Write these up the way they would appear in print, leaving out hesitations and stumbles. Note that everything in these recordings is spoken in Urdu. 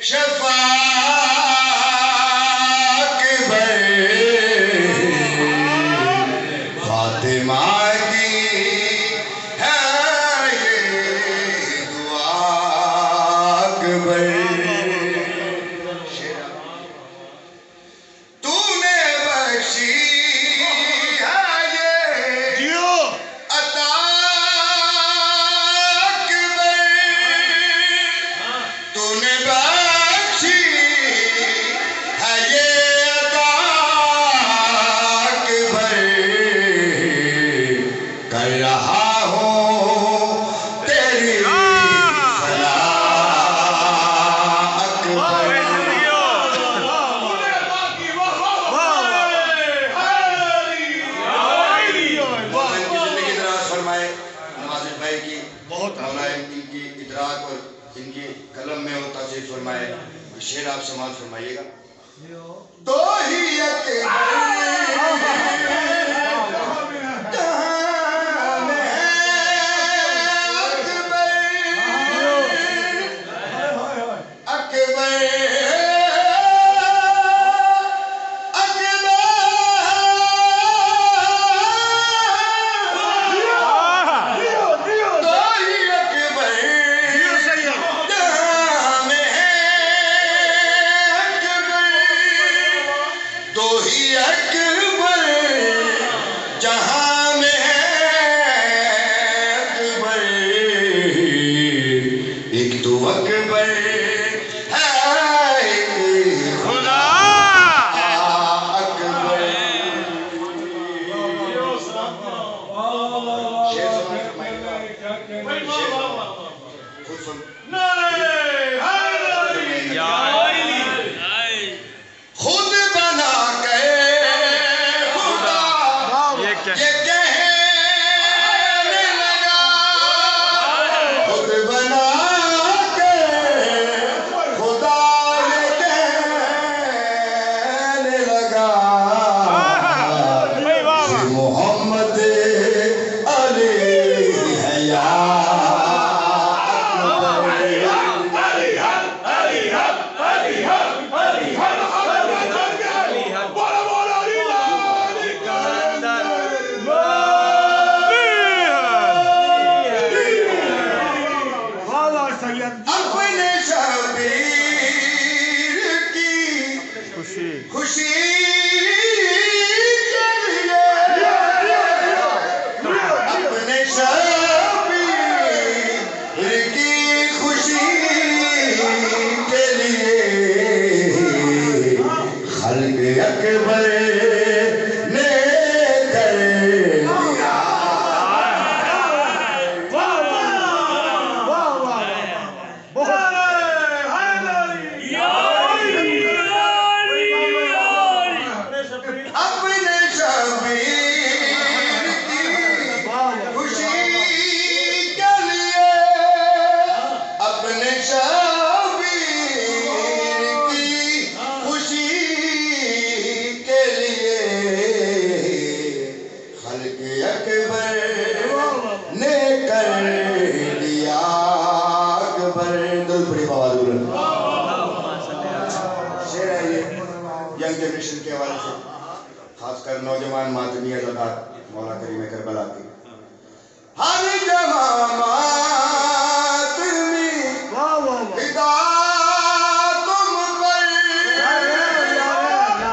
شفاعت بر فاطمہ کی ہے یہ دعا اکبر تو نے بخشی ہے یہ عطا اکبر تو نے بخشی ہے یہ عطا اکبر کر رہا ہوں تیری صلاح اکبر ان کی ادراک اور ان کی قلم میں اور تاثیر فرمائے. شعر آپ سماعت فرمائیے گا. تو ہی خود بنا کے خدا یہ کہنے لگا خود بنا کے خدا یہ کہنے لگا محمد علی ہے یا اپنے شبیر کی خوشی کے لیے اپنے شبیر کی خوشی کے لیے خلق اکبر نے کر دیا. اپنے شبیر کی خوشی کے لیے اپنے شبیر کی خوشی کے لیے خلق اکبر نے کر دیا اکبر. دل بڑی بہادر شعر ہے یہ ینگ جنریشن کے حوالے سے، خاص کر نوجوان ماتمی عزادار مولا کریم کربلا کی. ہر جوان ماتمی فدا تم پر،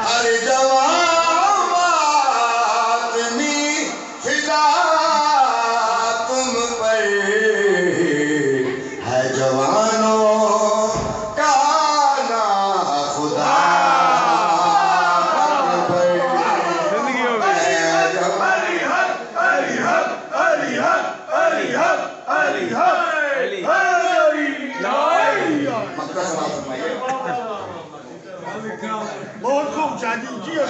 ہر جوان ماتمی فدا تم پر ہے جوانوں کا نا خدا بہت خوب شادی جی ہے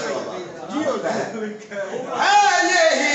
یہی